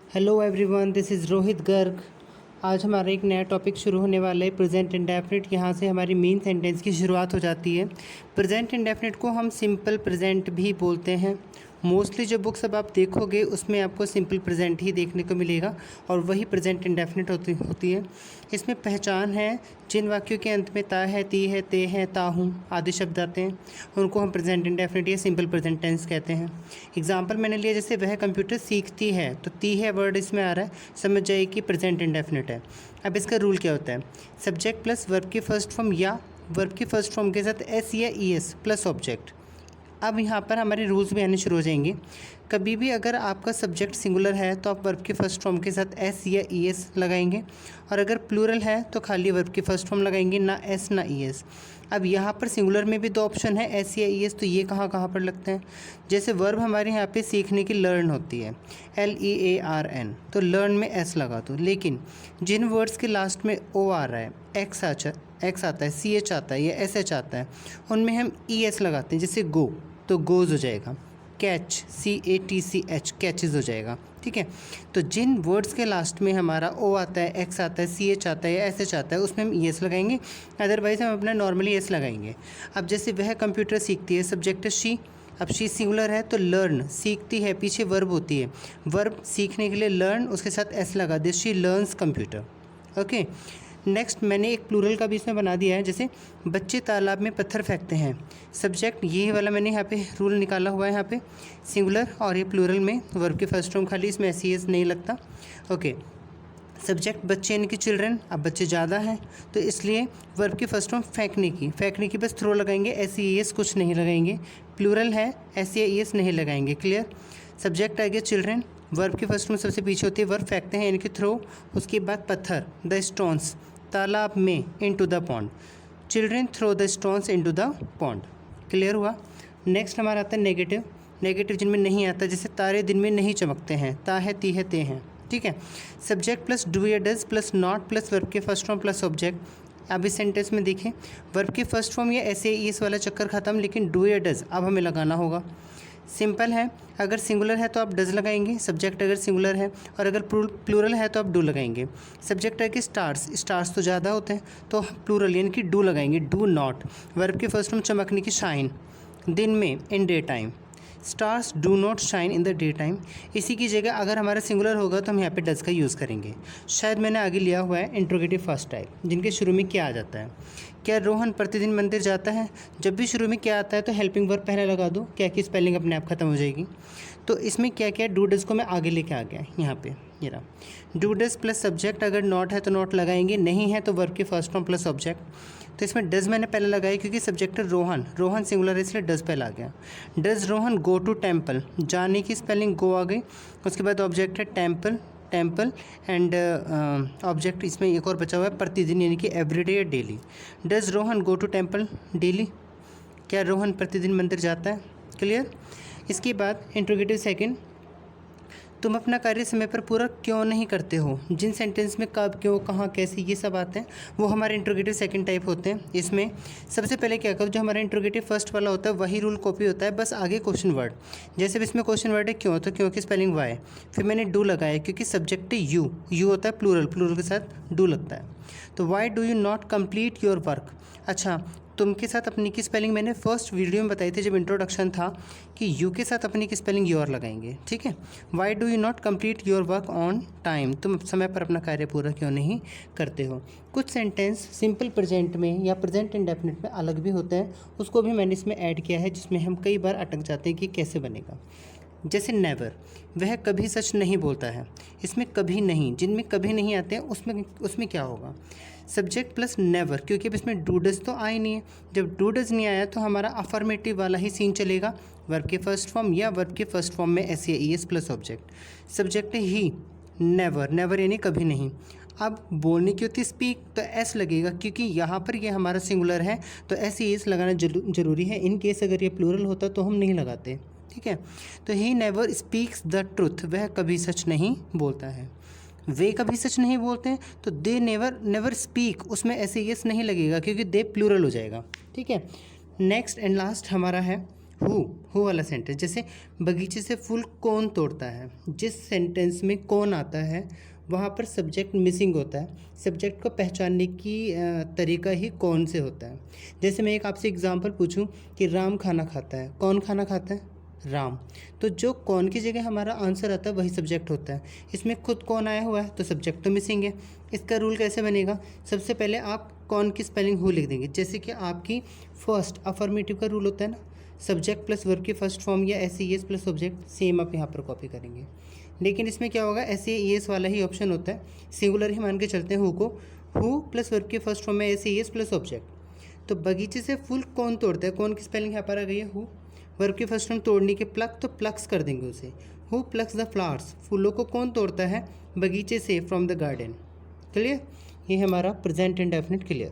Hello everyone, this is Rohit Garg. आज हमारा एक नया टॉपिक शुरू होने वाला है, प्रेजेंट इंडेफिनिट। यहाँ से हमारी मेन सेंटेंस की शुरुआत हो जाती है। प्रेजेंट इंडेफिनिट को हम सिंपल प्रेजेंट भी बोलते हैं। मोस्टली जो बुक्स अब आप देखोगे उसमें आपको सिंपल प्रेजेंट ही देखने को मिलेगा और वही प्रेजेंट इंडेफिनिट होती है। इसमें पहचान है, जिन वाक्यों के अंत में ता है, ती है, ते है, ता हूँ आदि शब्द आते हैं उनको हम प्रेजेंट इंडेफिनिट या सिंपल प्रेजेंट टेंस कहते हैं। एग्जाम्पल मैंने लिया, जैसे वह कंप्यूटर सीखती है, तो ती है वर्ड इसमें आ रहा है, समझ जाइए कि प्रेजेंट इंडेफिनिट है। अब इसका रूल क्या होता है, सब्जेक्ट प्लस वर्ब की फर्स्ट फॉर्म या वर्ब की फर्स्ट फॉर्म के साथ एस या ई एस प्लस ऑब्जेक्ट। अब यहाँ पर हमारे रूल्स भी आने शुरू हो जाएंगे। कभी भी अगर आपका सब्जेक्ट सिंगुलर है तो आप वर्ब की फर्स्ट फॉर्म के साथ एस या ई एस लगाएंगे, और अगर प्लूरल है तो खाली वर्ब की फर्स्ट फॉर्म लगाएंगे, ना एस ना ई एस। अब यहाँ पर सिंगुलर में भी दो ऑप्शन है, एस या ई एस, तो ये कहाँ कहाँ पर लगते हैं। जैसे वर्ब हमारे यहाँ पे सीखने की लर्न होती है, LEARN, तो लर्न में एस लगा दो। लेकिन जिन वर्ड्स के लास्ट में ओ आ रहा है, एक्स आता है, CH आता है या SH आता है, उनमें हम ES लगाते हैं। जैसे गो तो गोज़ हो जाएगा, कैच CATCH कैचेज़ हो जाएगा। ठीक है, तो जिन वर्ड्स के लास्ट में हमारा ओ आता है, एक्स आता है, CH आता है या SH आता है, उसमें हम ES लगाएंगे, अदरवाइज़ हम अपना नॉर्मली एस लगाएंगे। अब जैसे वह कंप्यूटर सीखती है, सब्जेक्ट है शी। अब शी सिंगुलर है तो लर्न, सीखती है पीछे वर्ब होती है, वर्ब सीखने के लिए लर्न, उसके साथ एस लगा दे, she learns computer. Okay, next मैंने एक प्लूरल का भी इसमें बना दिया है, जैसे बच्चे तालाब में पत्थर फेंकते हैं। सब्जेक्ट ये वाला मैंने यहाँ पे रूल निकाला हुआ है, यहाँ पे सिंगुलर, और ये प्लूरल में वर्ब के फर्स्ट फॉर्म खाली, इसमें एस नहीं लगता। ओके, सब्जेक्ट बच्चे यानी कि चिल्ड्रन, अब बच्चे ज़्यादा हैं तो इसलिए वर्ब की फर्स्ट फॉर्म फेंकने की बस थ्रो लगाएंगे, SES कुछ नहीं लगाएंगे। प्लूरल है, SES नहीं लगाएंगे। क्लियर। सब्जेक्ट आ गया चिल्ड्रन, वर्ब की फर्स्ट फॉर्म सबसे पीछे होती है, वर्ब फेंकते हैं यानी कि थ्रो, उसके बाद पत्थर, द स्टोन्स, तालाब में, into the pond, children throw the stones into the pond. Clear हुआ। नेक्स्ट हमारा आता है नेगेटिव जिनमें नहीं आता, जैसे तारे दिन में नहीं चमकते हैं, ता है, ती है, ते हैं। ठीक है, सब्जेक्ट प्लस डू या does plus not plus verb के फर्स्ट फॉर्म प्लस ऑब्जेक्ट। अब इस सेंटेंस में देखें, वर्ब की फर्स्ट फॉर्म या SAES वाला चक्कर ख़त्म, लेकिन डू या डज अब हमें लगाना होगा। सिंपल है, अगर सिंगुलर है तो आप डज लगाएंगे, सब्जेक्ट अगर सिंगुलर है, और अगर प्लूरल है तो आप डू लगाएंगे। सब्जेक्ट है कि स्टार्स तो ज़्यादा होते हैं तो प्लूरल यानी कि डू लगाएंगे, डू नॉट। वर्ब के फर्स्ट फॉर्म चमकने की, शाइन, दिन में, in day time, stars do not shine in the day time. इसी की जगह अगर हमारा सिंगुलर होगा तो हम यहाँ पे डज का यूज़ करेंगे। शायद मैंने आगे लिया हुआ है इंट्रोगेटिव फर्स्ट टाइप, जिनके शुरू में क्या आ जाता है। क्या रोहन प्रतिदिन मंदिर जाता है, जब भी शुरू में क्या आता है तो हेल्पिंग वर्ब पहले लगा दो, क्या की स्पेलिंग अपने आप खत्म हो जाएगी। तो इसमें क्या क्या डू डज को मैं आगे लेके आ गया यहाँ पे, ये रहा। डू डज प्लस सब्जेक्ट, अगर नॉट है तो नॉट लगाएंगे, नहीं है तो वर्ब के फर्स्ट फॉर्म प्लस ऑब्जेक्ट। तो इसमें डज मैंने पहले लगाया क्योंकि सब्जेक्ट है रोहन सिंगुलर है इसलिए डज पहले आ गया। Does Rohan go to temple, जाने की स्पेलिंग गो आ गई, उसके बाद ऑब्जेक्ट है टेम्पल एंड ऑब्जेक्ट इसमें एक और बचा हुआ है, प्रतिदिन यानी कि एवरीडे या daily. Does Rohan go to temple daily, क्या रोहन प्रतिदिन मंदिर जाता है। क्लियर। इसके बाद इंट्रोगेटिव सेकंड, तुम अपना कार्य समय पर पूरा क्यों नहीं करते हो। जिन सेंटेंस में कब, क्यों, कहाँ, कैसे, ये सब आते हैं वो हमारे इंट्रोगेटिव सेकंड टाइप होते हैं। इसमें सबसे पहले क्या करो, जो हमारा इंट्रोगेटिव फर्स्ट वाला होता है वही रूल कॉपी होता है, बस आगे क्वेश्चन वर्ड। जैसे इसमें क्वेश्चन वर्ड है क्यों, तो क्यों की स्पेलिंग वाई, फिर मैंने डू लगाया क्योंकि सब्जेक्ट है यू होता है प्लूरल के साथ डू लगता है। तो why do you not complete your work. अच्छा, तुम के साथ अपनी की स्पेलिंग मैंने फर्स्ट वीडियो में बताई थी जब इंट्रोडक्शन था कि यू के साथ अपनी की स्पेलिंग योर लगाएंगे। ठीक है, why do you not complete your work on time, तुम समय पर अपना कार्य पूरा क्यों नहीं करते हो। कुछ सेंटेंस सिंपल प्रेजेंट में या प्रेजेंट इंडेफिनिट में अलग भी होते हैं, उसको भी मैंने इसमें ऐड किया है, जिसमें हम कई बार अटक जाते हैं कि कैसे बनेगा। जैसे नेवर, वह कभी सच नहीं बोलता है, इसमें कभी नहीं, जिनमें कभी नहीं आते हैं उसमें क्या होगा, सब्जेक्ट प्लस नेवर, क्योंकि अब इसमें डू डज तो आए नहीं है। जब डू डज नहीं आया तो हमारा अफर्मेटिव वाला ही सीन चलेगा, वर्ब के फर्स्ट फॉर्म या वर्ब के फर्स्ट फॉर्म में SAES प्लस ऑब्जेक्ट। सब्जेक्ट है ही, नेवर यानी कभी नहीं। अब बोलने की होती स्पीक तो एस लगेगा, क्योंकि यहाँ पर ये हमारा सिंगुलर है तो SES लगाना जरूरी है। इन केस अगर ये प्लूरल होता तो हम नहीं लगाते। ठीक है, तो he never speaks the truth, वह कभी सच नहीं बोलता है। वे कभी सच नहीं बोलते हैं तो दे नेवर स्पीक, उसमें SES नहीं लगेगा क्योंकि दे प्लूरल हो जाएगा। ठीक है, नेक्स्ट एंड लास्ट हमारा है हु। हु वाला सेंटेंस, जैसे बगीचे से फूल कौन तोड़ता है, जिस सेंटेंस में कौन आता है वहाँ पर सब्जेक्ट मिसिंग होता है। सब्जेक्ट को पहचानने की तरीका ही कौन से होता है। जैसे मैं एक आपसे एग्जांपल पूछूं कि राम खाना खाता है, कौन खाना खाता है, राम। तो जो कौन की जगह हमारा आंसर आता है वही सब्जेक्ट होता है। इसमें खुद कौन आया हुआ है तो सब्जेक्ट तो मिसिंग है। इसका रूल कैसे बनेगा, सबसे पहले आप कौन की स्पेलिंग हु लिख देंगे। जैसे कि आपकी फर्स्ट अफर्मेटिव का रूल होता है ना, सब्जेक्ट प्लस वर्ब की फर्स्ट फॉर्म या एस प्लस सब्जेक्ट, सेम आप यहाँ पर कॉपी करेंगे। लेकिन इसमें क्या होगा, एस वाला ही ऑप्शन होता है, सिंगुलर ही मान के चलते हैं who co, who plus verb की फर्स्ट फॉर्म में एस प्लस ऑब्जेक्ट। तो बगीचे से फूल कौन तोड़ता है, कौन की स्पेलिंग यहाँ पर आ गई है हु। वर्ब की फर्स्ट फॉर्म तोड़ने के प्लक, तो प्लक्स कर देंगे उसे, हु प्लक्स द फ्लावर्स, फूलों को कौन तोड़ता है बगीचे से, फ्रॉम द गार्डन। क्लियर, ये हमारा प्रेजेंट इंडेफिनिट क्लियर।